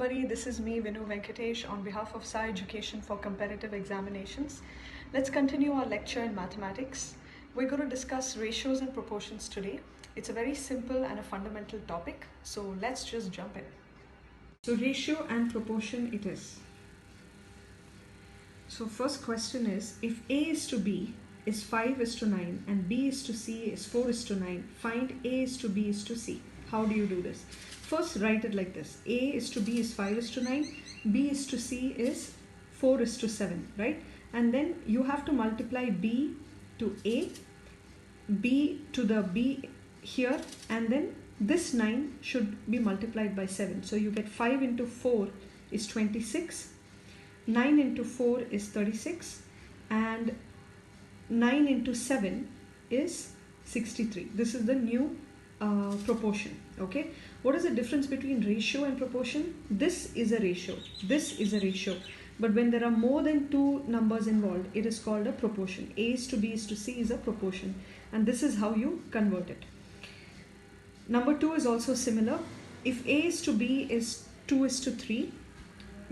everybody, this is me Vinu Venkatesh on behalf of SAI Education for Competitive Examinations. Let's continue our lecture in mathematics. We're going to discuss ratios and proportions today. It's a very simple and a fundamental topic, so let's just jump in. So ratio and proportion it is. So first question is, if A is to B is 5:9 and B is to C is 4:9, find A is to B is to C. How do you do this? First write it like this. A is to B is 5:9, B is to C is 4:7, right? And then you have to multiply B to A, B to the B here, and then this 9 should be multiplied by 7. So you get 5 into 4 is 26, 9 into 4 is 36, and 9 into 7 is 63. This is the new proportion. Okay, what is the difference between ratio and proportion? This is a ratio, this is a ratio, but when there are more than two numbers involved, it is called a proportion. A is to B is to C is a proportion, and this is how you convert it. Number 2 is also similar. If A is to B is 2:3,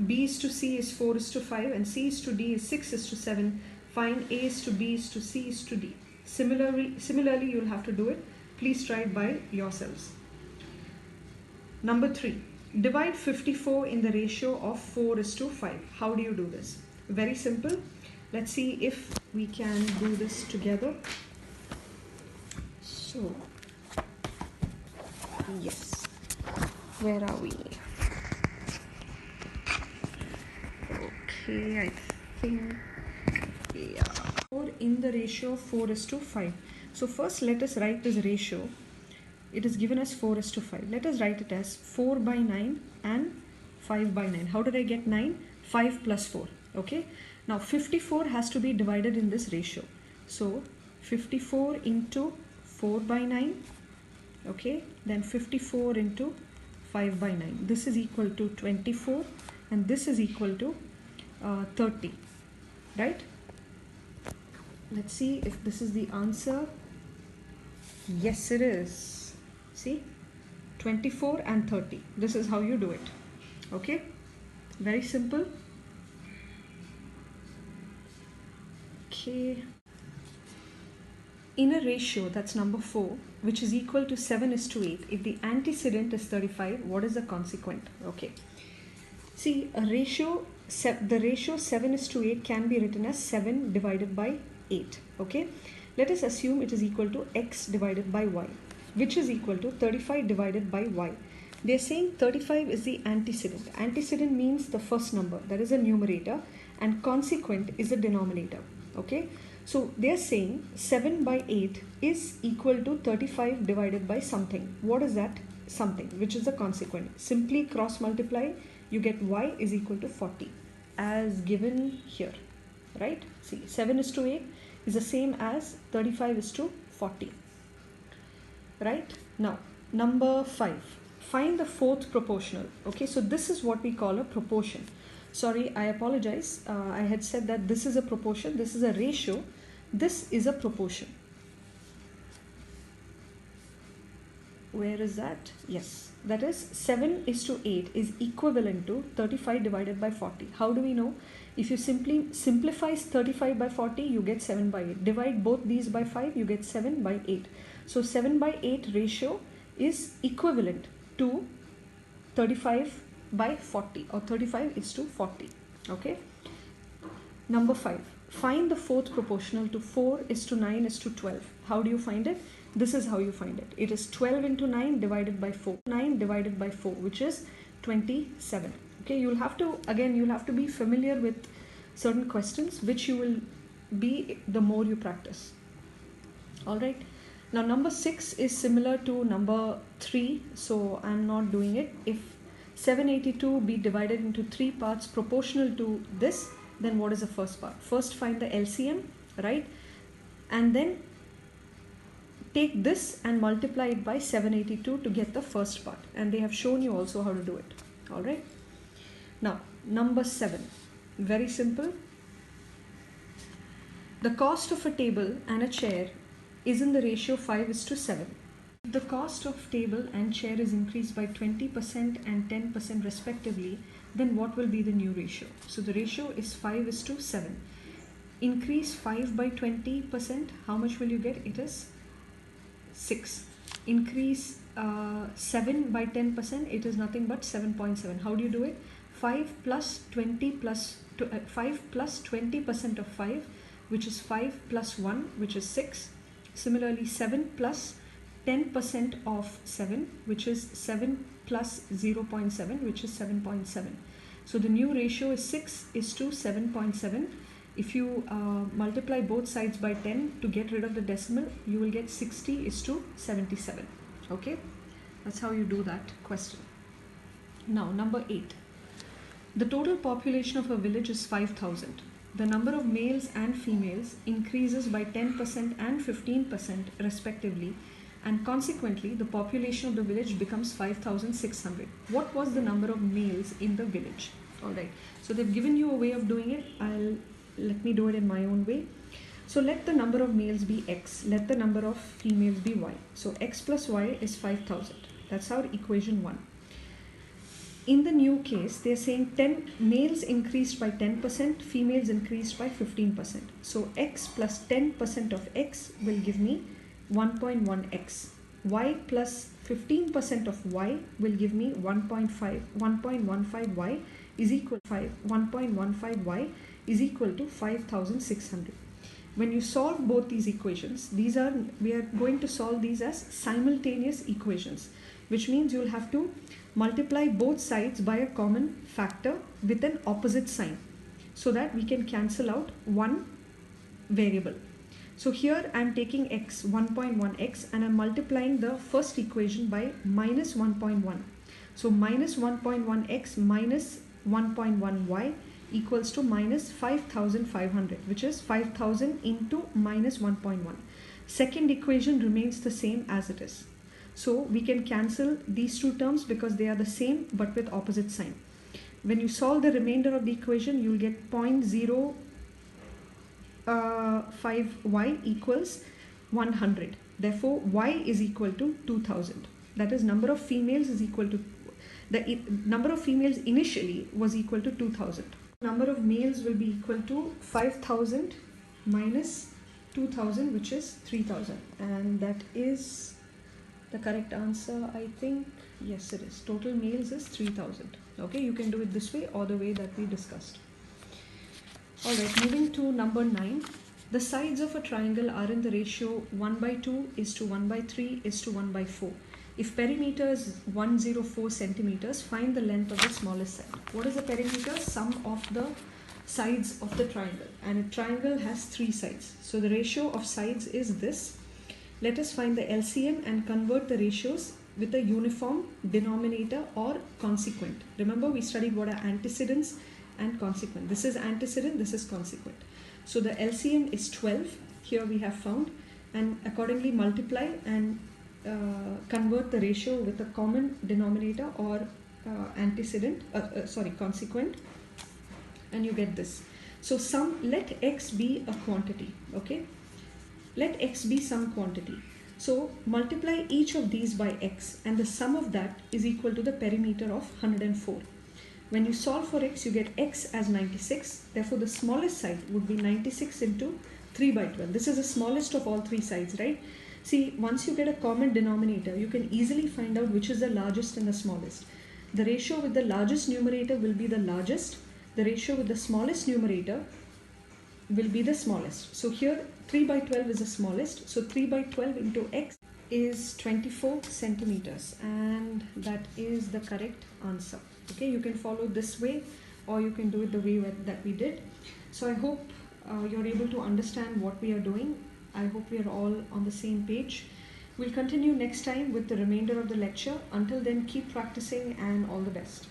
B is to C is 4:5, and C is to D is 6:7, find A is to B is to C is to D. Similarly, you'll have to do it. Please try it by yourselves. Number 3, divide 54 in the ratio of 4:5. How do you do this? Very simple. Let's see if we can do this together. So, yes, where are we? Okay, I think, yeah, 4 in the ratio of 4:5. So first let us write this ratio. It is given as 4:5. Let us write it as 4 by 9 and 5 by 9. How did I get 9? 5 plus 4. Okay. Now 54 has to be divided in this ratio. So 54 into 4 by 9. Okay. Then 54 into 5 by 9. This is equal to 24 and this is equal to 30. Right? Let's see if this is the answer. Yes, it is. See, 24 and 30. This is how you do it. Okay, very simple. Okay, in a ratio, that's number 4, which is equal to 7:8, if the antecedent is 35, what is the consequent? Okay, see, the ratio 7:8 can be written as 7 divided by 8. Okay, let us assume it is equal to x divided by y, which is equal to 35 divided by y. They are saying 35 is the antecedent. Antecedent means the first number, that is a numerator, and consequent is a denominator. Okay, so they are saying 7 by 8 is equal to 35 divided by something. What is that something? Which is the consequent. Simply cross multiply, you get y is equal to 40 as given here. Right? See, 7:8 is the same as 35:40. Right? Now, number 5. Find the fourth proportional. Okay, so this is what we call a proportion. Sorry, I apologize. I had said that this is a proportion, this is a ratio, this is a proportion. Where is that? Yes, that is 7:8 is equivalent to 35 divided by 40. How do we know? If you simply simplify 35 by 40, you get 7 by 8. Divide both these by 5, you get 7 by 8. So 7 by 8 ratio is equivalent to 35 by 40, or 35:40. Okay. Number 5. Find the fourth proportional to 4:9:12. How do you find it? This is how you find it. It is 12 into 9 divided by 4. 9 divided by 4, which is 27. Okay, you'll have to be familiar with certain questions, which you will be the more you practice. All right. Now number 6 is similar to number 3, so I'm not doing it. If 782 be divided into 3 parts proportional to this, then what is the first part? First find the LCM, right? And then take this and multiply it by 782 to get the first part. And they have shown you also how to do it. All right. Now, number 7. Very simple. The cost of a table and a chair is in the ratio 5:7. If the cost of table and chair is increased by 20% and 10% respectively, then what will be the new ratio? So the ratio is 5:7. Increase 5 by 20%, how much will you get? It is 6. Increase 7 by 10%, it is nothing but 7.7. How do you do it? 5 plus 20 plus 5 plus 20% of 5, which is 5 plus 1, which is 6. Similarly, 7 plus 10% of 7, which is 7 plus 0.7, which is 7.7. So the new ratio is 6:7.7. If you multiply both sides by 10 to get rid of the decimal, you will get 60:77. Okay, that's how you do that question. Now, number 8. The total population of a village is 5,000. The number of males and females increases by 10% and 15% respectively, and consequently the population of the village becomes 5,600. What was the number of males in the village? Alright, so they've given you a way of doing it. Let me do it in my own way. So let the number of males be x, let the number of females be y. So x plus y is 5,000. That's our equation 1. In the new case, they are saying 10 males increased by 10%, females increased by 15%. So x plus 10% of x will give me 1.1x. Y plus 15% of y will give me 1.15y is equal to 1.15y is equal to 5,600. When you solve both these equations, we are going to solve these as simultaneous equations, which means you'll have to multiply both sides by a common factor with an opposite sign so that we can cancel out one variable. So here I am taking x, 1.1x, and I am multiplying the first equation by minus 1.1. So minus 1.1x minus 1.1y equals to minus 5,500, which is 5,000 into minus 1.1. Second equation remains the same as it is. So we can cancel these two terms because they are the same but with opposite sign. When you solve the remainder of the equation, you will get 0.05y equals 100. Therefore, y is equal to 2,000. That is, number of females is equal to the number of females initially was equal to 2,000. Number of males will be equal to 5,000 minus 2,000, which is 3,000, and that is the correct answer, I think. Yes, it is. Total males is 3,000. Okay, you can do it this way or the way that we discussed. Alright, moving to number 9. The sides of a triangle are in the ratio 1/2 is to 1/3 is to 1/4. If perimeter is 104 centimeters, find the length of the smallest side. What is the perimeter? Sum of the sides of the triangle. And a triangle has 3 sides. So the ratio of sides is this. Let us find the LCM and convert the ratios with a uniform denominator or consequent. Remember, we studied what are antecedents and consequent. This is antecedent, this is consequent. So the LCM is 12. Here we have found, and accordingly multiply and convert the ratio with a common denominator or consequent, and you get this. So let x be a quantity. Okay, let x be some quantity. So multiply each of these by x, and the sum of that is equal to the perimeter of 104. When you solve for x, you get x as 96. Therefore, the smallest side would be 96 into 3/12. This is the smallest of all 3 sides, right? See, once you get a common denominator, you can easily find out which is the largest and the smallest. The ratio with the largest numerator will be the largest. The ratio with the smallest numerator will be the smallest. So here 3/12 is the smallest. So 3/12 into x is 24 centimeters, and that is the correct answer. Okay, you can follow this way or you can do it the way that we did. So I hope you're able to understand what we are doing. I hope we are all on the same page. We'll continue next time with the remainder of the lecture. Until then, keep practicing and all the best.